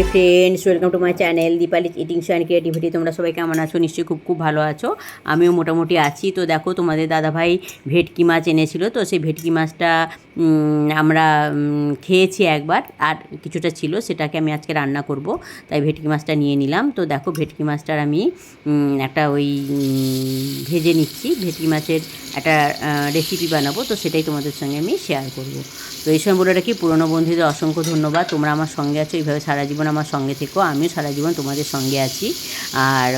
High friends, welcome to my channel Dipali's eating show and creativity. তোমরা সবাই কেমন আছো? নিশ্চয়ই খুব ভালো আছো। আমিও মোটামুটি আছি। তো দেখো, তোমাদের দাদাভাই ভেটকি মাছ এনেছিল, তো সেই ভেটকি মাছটা আমরা খেয়েছি একবার, আর কিছুটা ছিল, সেটাকে আমি আজকে রান্না করব। তাই ভেটকি মাছটা নিয়ে নিলাম। তো দেখো, ভেটকি মাছটার আমি একটা ভেজে নিচ্ছি। ভেটকি মাছের একটা রেসিপি বানাবো, তো সেটাই তোমাদের সঙ্গে আমি শেয়ার করব। তো এই সময় বলে রাখি, পুরনো বন্ধুদের অসংখ্য ধন্যবাদ। তোমরা আমার সঙ্গে আছো, এইভাবে সারা জীবন আমার সঙ্গে থেকো। আমিও সারা জীবন তোমাদের সঙ্গে আছি। আর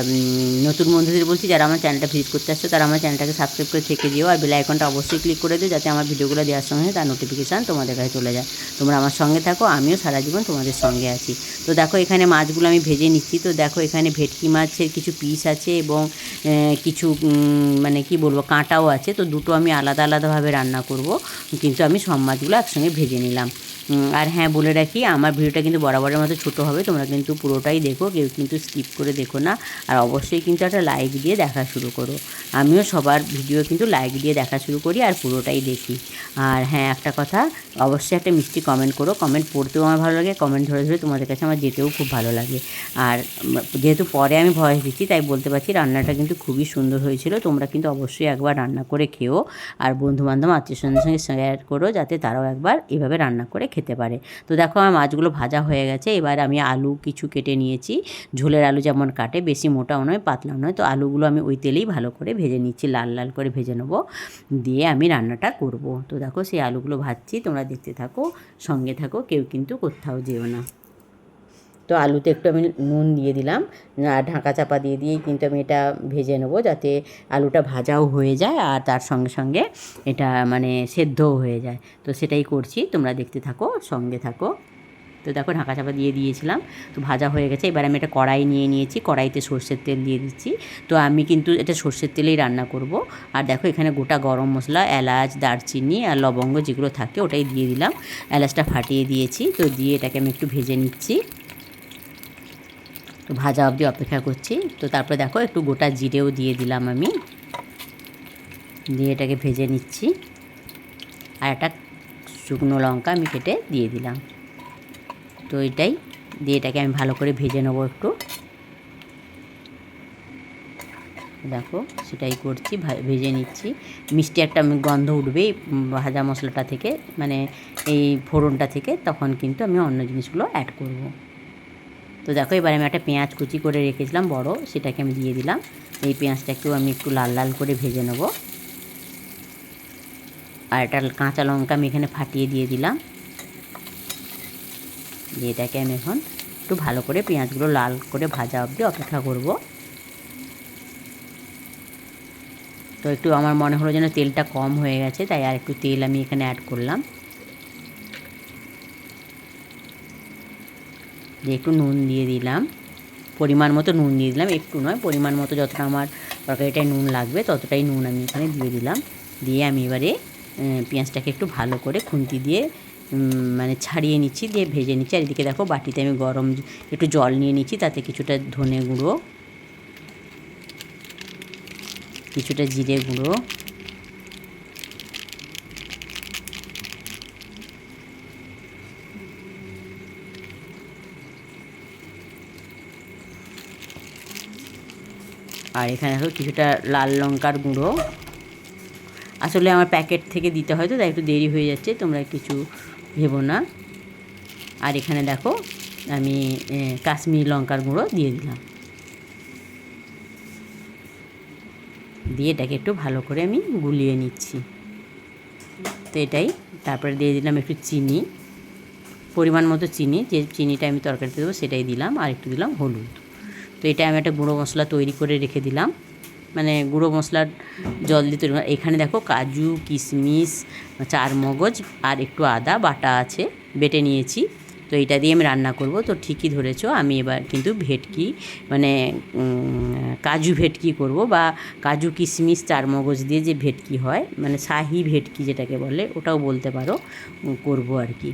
নতুন বন্ধুদের বলছি, যারা আমার চ্যানেলটা ভিজিট করতে আসছো, তারা আমার চ্যানেলটাকে সাবস্ক্রাইব করে থেকে দিও, আর বেল আইকনটা অবশ্যই ক্লিক করে দিও, যাতে আমার ভিডিওগুলো দেওয়ার সঙ্গে তার নোটিফিকেশান তোমাদের কাছে চলে যায়। তোমরা আমার সঙ্গে থাকো, আমিও সারা জীবন তোমাদের সঙ্গে আছি। তো দেখো, এখানে মাছগুলো আমি ভেজে নিচ্ছি। তো দেখো, এখানে ভেটকি মাছের কিছু পিস আছে এবং কিছু মানে কি বলবো, কাঁটাও আছে। তো দুটো আমি আলাদা আলাদাভাবে রান্না করব, কিন্তু আমি সব মাছগুলো একসঙ্গে ভেজে নিলাম। আর হ্যাঁ, বলে রাখি, আমার ভিডিওটা কিন্তু বরাবরের মতো ছোটো হবে। তোমরা কিন্তু পুরোটাই দেখো, কেউ কিন্তু স্কিপ করে দেখো না। আর অবশ্যই কিন্তু একটা লাইক দিয়ে দেখা শুরু করো। আমিও সবার ভিডিও কিন্তু লাইক দিয়ে দেখা শুরু করি আর পুরোটাই দেখি। আর হ্যাঁ, একটা কথা, অবশ্যই একটা মিষ্টি কমেন্ট করো। কমেন্ট পড়তেও আমার ভালো লাগে, কমেন্ট ধরে ধরে তোমাদের কাছে আমার যেতেও খুব ভালো লাগে। আর যেহেতু পরে আমি ভয়েস দিচ্ছি, তাই বলতে পারছি রান্নাটা কিন্তু খুবই সুন্দর হয়েছিল। তোমরা কিন্তু অবশ্যই একবার রান্না করে খেও, আর বন্ধুবান্ধব আত্মীয়স্বজনের সঙ্গে শেয়ার করো, যাতে তারাও একবার এভাবে রান্না করে খেতে পারে। তো দেখো, আমার মাছগুলো ভাজা হয়ে গেছে। এবার আমি আলু কিছু কেটে নিয়েছি, ঝোলের আলু যেমন কাটে, বেশি মোটাও নয় পাতলাও নয়। তো আলুগুলো আমি ওই তেলেই ভালো করে ভেজে নিচ্ছি, লাল লাল করে ভেজে নেবো, দিয়ে আমি রান্নাটা করব। তো দেখো, সেই আলুগুলো ভাজছি, তোমরা দেখতে থাকো, সঙ্গে থাকো, কেউ কিন্তু কোথাও যেও না। তো আলুতে একটু আমি নুন দিয়ে দিলাম, আর ঢাকা চাপা দিয়ে দিয়েই কিন্তু আমি এটা ভেজে নেবো, যাতে আলুটা ভাজাও হয়ে যায় আর তার সঙ্গে সঙ্গে এটা মানে সেদ্ধও হয়ে যায়। তো সেটাই করছি, তোমরা দেখতে থাকো, সঙ্গে থাকো। তো দেখো, ঢাকা চাপা দিয়ে দিয়েছিলাম, তো ভাজা হয়ে গেছে। এবার আমি একটা কড়াই নিয়ে নিয়েছি, কড়াইতে সর্ষের তেল দিয়ে দিচ্ছি। তো আমি কিন্তু এটা সর্ষের তেলেই রান্না করব। আর দেখো, এখানে গোটা গরম মশলা, এলাচ, দারচিনি আর লবঙ্গ যেগুলো থাকে ওটাই দিয়ে দিলাম। এলাচটা ফাটিয়ে দিয়েছি, তো দিয়ে এটাকে আমি একটু ভেজে নিচ্ছি। তো ভাজা অবধি অপেক্ষা করছি। তো তারপরে দেখো, একটু গোটা জিরেও দিয়ে দিলাম আমি, দিয়ে এটাকে ভেজে নিচ্ছি। আর একটা শুকনো লঙ্কা আমি কেটে দিয়ে দিলাম। তো এটাই দিয়ে এটাকে আমি ভালো করে ভেজে নেবো একটু। দেখো, সেটাই করছি, ভেজে নিচ্ছি। মিষ্টি একটা গন্ধ উঠবেই ভাজা মশলাটা থেকে, মানে এই ফোড়নটা থেকে, তখন কিন্তু আমি অন্য জিনিসগুলো অ্যাড করব। তো দেখো, এবার আমি একটা পেঁয়াজ কুচি করে রেখেছিলাম বড়, সেটাকে আমি দিয়ে দিলাম। এই পেঁয়াজটাকেও আমি একটু লাল লাল করে ভেজে নেব। আর একটা কাঁচা লঙ্কা আমি এখানে ফাটিয়ে দিয়ে দিলাম। দিয়ে এটাকে আমি এখন একটু ভালো করে পেঁয়াজগুলো লাল করে ভাজা অবধি অপেক্ষা করব। তো একটু আমার মনে হলো যেন তেলটা কম হয়ে গেছে, তাই আর একটু তেল আমি এখানে অ্যাড করলাম। দিয়ে একটু নুন দিয়ে দিলাম, পরিমাণ মতো নুন দিয়ে দিলাম, একটু নয়, পরিমাণ মতো যতটা আমার তরকারিটায় নুন লাগবে ততটাই নুন আমি এখানে দিয়ে দিলাম। দিয়ে আমি এবারে পেঁয়াজটাকে একটু ভালো করে খুন্তি দিয়ে মানে ছাড়িয়ে নিচ্ছি, দিয়ে ভেজে নিচ্ছি। আর এদিকে দেখো, বাটিতে আমি গরম একটু জল নিয়ে নিচ্ছি, তাতে কিছুটা ধনে গুঁড়ো, কিছুটা জিরে গুঁড়ো, আর এখানে দেখো কিছুটা লাল লঙ্কার গুঁড়ো। আসলে আমার প্যাকেট থেকে দিতে হয়, তো তাই একটু দেরি হয়ে যাচ্ছে, তোমরা কিছু ভেবো না। আর এখানে দেখো, আমি কাশ্মীরি লঙ্কার গুঁড়ো দিয়ে দিলাম। দিয়ে এটাকে একটু ভালো করে আমি গুলিয়ে নিচ্ছি। তো এটাই, তারপরে দিয়ে দিলাম একটু চিনি, পরিমাণ মতো চিনি, যে চিনিটা আমি তরকারিতে দেবো সেটাই দিলাম, আর একটু দিলাম হলুদ। তো এটা আমি একটা গুঁড়ো মশলা তৈরি করে রেখে দিলাম, মানে গুঁড়ো মশলার জল দিয়ে তৈরি। এখানে দেখো, কাজু, কিশমিশ, চারমগজ আর একটু আদা বাটা আছে, বেটে নিয়েছি। তো এইটা দিয়ে আমি রান্না করব। তো ঠিকই ধরেছো, আমি এবার কিন্তু ভেটকি মানে কাজু ভেটকি করব, বা কাজু, কিশমিশ, চারমগজ দিয়ে যে ভেটকি হয়, মানে শাহি ভেটকি যেটাকে বলে, ওটাও বলতে পারো, করব আর কি।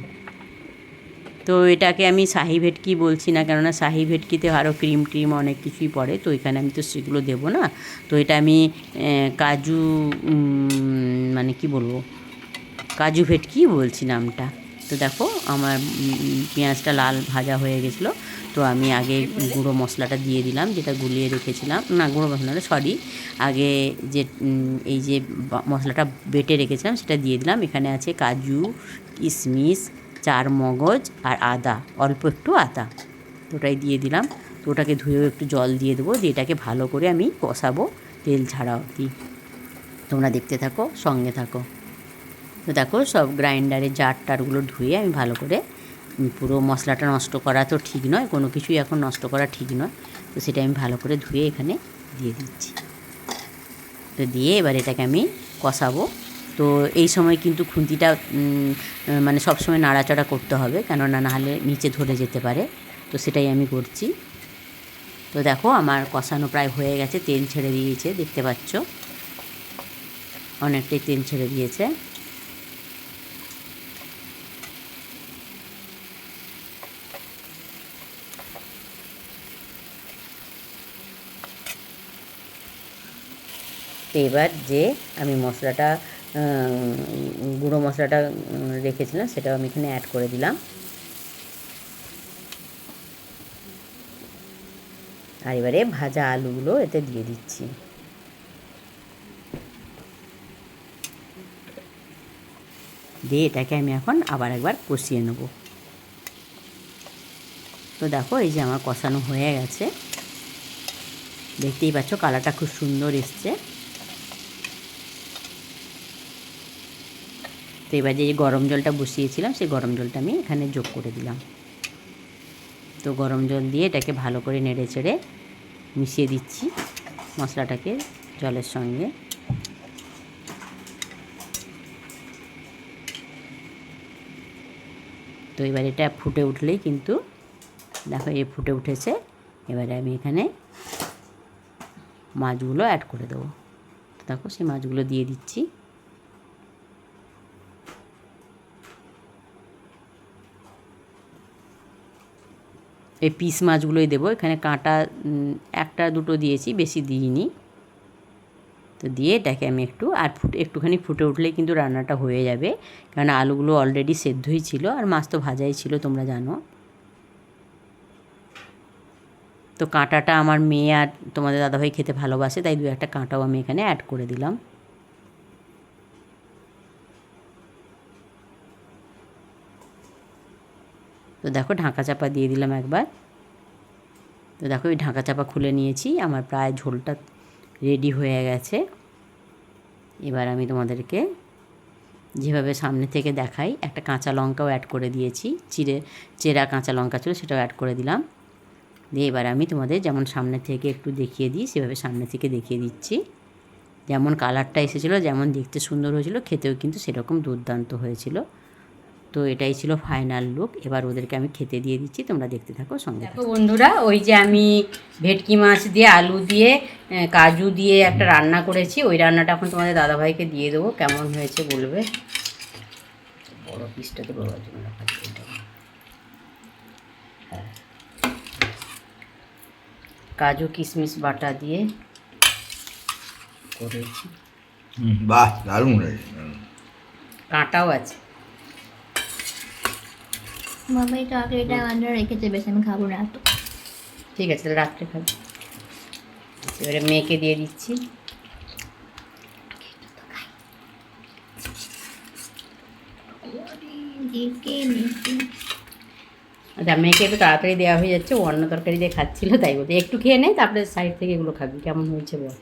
তো এটাকে আমি শাহি ভেটকি বলছি না, কেননা শাহি ভেটকিতে আরও ক্রিম ট্রিম অনেক কিছুই পড়ে, তো এখানে আমি তো সেগুলো দেবো না। তো এটা আমি কাজু মানে কি বলবো, কাজু ভেটকি বলছি নামটা। তো দেখো আমার পেঁয়াজটা লাল ভাজা হয়ে গেছিলো। তো আমি আগে গুঁড়ো মশলাটা দিয়ে দিলাম, যেটা গুলিয়ে রেখেছিলাম, না গুঁড়ো মশলাটা সরি, আগে যে এই যে মশলাটা বেটে রেখেছিলাম সেটা দিয়ে দিলাম। এখানে আছে কাজু, কিশমিশ, চার মগজ আর আদা, অল্প একটু আদা, ওটাই দিয়ে দিলাম। তো ওটাকে ধুয়েও একটু জল দিয়ে দেবো, দিয়ে এটাকে ভালো করে আমি কষাবো তেল ছাড়া অবধি। তোমরা দেখতে থাকো, সঙ্গে থাকো। তো দেখো সব গ্রাইন্ডারের জার টারগুলো ধুয়ে আমি ভালো করে, পুরো মশলাটা নষ্ট করা তো ঠিক নয়, কোনো কিছুই এখন নষ্ট করা ঠিক নয়, তো সেটা আমি ভালো করে ধুয়ে এখানে দিয়ে দিচ্ছি। তো দিয়ে এবার এটাকে আমি কষাবো। তো এই সময় কিন্তু খুন্তিটা মানে সবসময় নাড়াচাড়া করতে হবে, কেননা নাহলে নিচে ধরে যেতে পারে, তো সেটাই আমি করছি। তো দেখো আমার কষানো প্রায় হয়ে গেছে, তেল ছেড়ে দিয়েছে, দেখতে পাচ্ছ অনেকটাই তেল ছেড়ে দিয়েছে। তো এবার যে আমি মশলাটা গুঁড়ো মশলাটা রেখেছিলাম সেটাও আমি এখানে অ্যাড করে দিলাম। আর এবারে ভাজা আলুগুলো এতে দিয়ে দিচ্ছি। দিয়ে এটাকে আমি এখন আবার একবার কষিয়ে নেব। তো দেখো এই যে আমার কষানো হয়ে গেছে, দেখতেই পাচ্ছ কালারটা খুব সুন্দর এসছে। তো এবার যে গরম জলটা বসিয়েছিলাম সেই গরম জলটা আমি এখানে যোগ করে দিলাম। তো গরম জল দিয়ে এটাকে ভালো করে নেড়ে চেড়ে মিশিয়ে দিচ্ছি মশলাটাকে জলের সঙ্গে। তো এবার এটা ফুটে উঠলেই কিন্তু দেখো এই ফুটে উঠেছে, এবারে আমি এখানে মাছগুলো অ্যাড করে দেবো। দেখো সেই মাছগুলো দিয়ে দিচ্ছি। এই পিস মাছগুলোই দেবো, এখানে কাঁটা একটা দুটো দিয়েছি, বেশি দিইনি। তো দিয়ে এটাকে আমি একটুখানি ফুটে উঠলেই কিন্তু রান্নাটা হয়ে যাবে, কারণ আলুগুলো অলরেডি সেদ্ধই ছিল আর মাছ তো ভাজাই ছিল, তোমরা জানো। তো কাঁটাটা আমার মেয়ে আর তোমাদের দাদাভাই খেতে ভালোবাসে, তাই দু একটা কাঁটাও আমি এখানে অ্যাড করে দিলাম। তো দেখো ঢাকা চাপা দিয়ে দিলাম একবার। তো দেখো এই ঢাকা চাপা খুলে নিয়েছি, আমার প্রায় ঝোলটা রেডি হয়ে গেছে। এবার আমি তোমাদেরকে যেভাবে সামনে থেকে দেখাই, একটা কাঁচা লঙ্কাও অ্যাড করে দিয়েছি, চেরা কাঁচা লঙ্কা ছিল সেটাও অ্যাড করে দিলাম। দিয়ে এবার আমি তোমাদের যেমন সামনে থেকে একটু দেখিয়ে দিই সেভাবে সামনে থেকে দেখিয়ে দিচ্ছি। যেমন কালারটা এসেছিলো, যেমন দেখতে সুন্দর হয়েছিল, খেতেও কিন্তু সেরকম দুর্দান্ত হয়েছিল। তো এটাই ছিল ফাইনাল লুক। এবার ওদেরকে আমি খেতে দিয়ে দিচ্ছি, তোমরা দেখতে থাকো সঙ্গে। দেখো বন্ধুরা, ওই যে আমি ভেটকি মাছ দিয়ে আলু দিয়ে কাজু দিয়ে একটা রান্না করেছি, ওই রান্নাটা এখন তোমাদের দাদাভাইকে দিয়ে দেবো, কেমন হয়েছে বলবে। বড় পিসটা তো বাবার জন্য রাখা, হ্যাঁ, কাজু কিশমিশ বাটা দিয়ে করেছি। বাহ, দারুণ, কাঁটাও আছে। মামা এই তরকারিটা রান্না রেখেছে, বেশ আমি খাবো না তো। ঠিক আছে, তাহলে রাত্রে খাবো। এবারে মেয়েকে দিয়ে দিচ্ছি। আচ্ছা, মেয়েকে একটু তাড়াতাড়ি দেওয়া হয়ে যাচ্ছে, ও অন্য তরকারি দিয়ে খাচ্ছিলো, তাই বলতে একটু খেয়ে নেয়, তারপরে সাইড থেকে এগুলো খাবি। কেমন হয়েছে বল?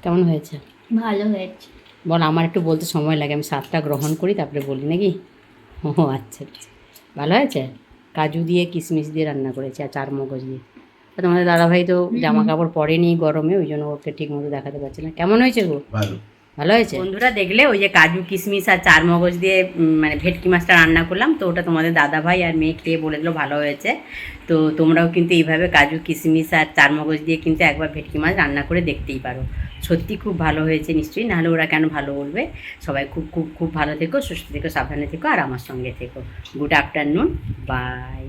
কেমন হয়েছে? ভালো হয়েছে। বল, আমার একটু বলতে সময় লাগে, আমি স্বাদটা গ্রহণ করি তারপরে বলি নাকি। ও আচ্ছা আচ্ছা, ভালো হয়েছে। কাজু দিয়ে কিশমিশ দিয়ে রান্না করেছি আর চার মগজ দিয়ে। তোমাদের দাদাভাই তো জামা কাপড় পরেনি গরমে, ওই জন্য ওকে ঠিক মতো দেখাতে পারছি না। কেমন হয়েছে গো? ভালো হয়েছে। বন্ধুরা দেখলে, ওই যে কাজু কিশমিশ আর চার মগজ দিয়ে মানে ভেটকি মাছটা রান্না করলাম, তো ওটা তোমাদের দাদাভাই আর মেয়ে খেয়ে বলে দিল ভালো হয়েছে। তো তোমরাও কিন্তু এইভাবে কাজু কিশমিশ আর চার মগজ দিয়ে কিন্তু একবার ভেটকি মাছ রান্না করে দেখতেই পারো। সত্যি খুব ভালো হয়েছে নিশ্চয়ই, নাহলে ওরা কেন ভালো বলবে। সবাই খুব খুব খুব ভালো থেকো, সুস্থ থেকো, সাবধানে থেকো আর আমার সঙ্গে থেকো। Good afternoon, by.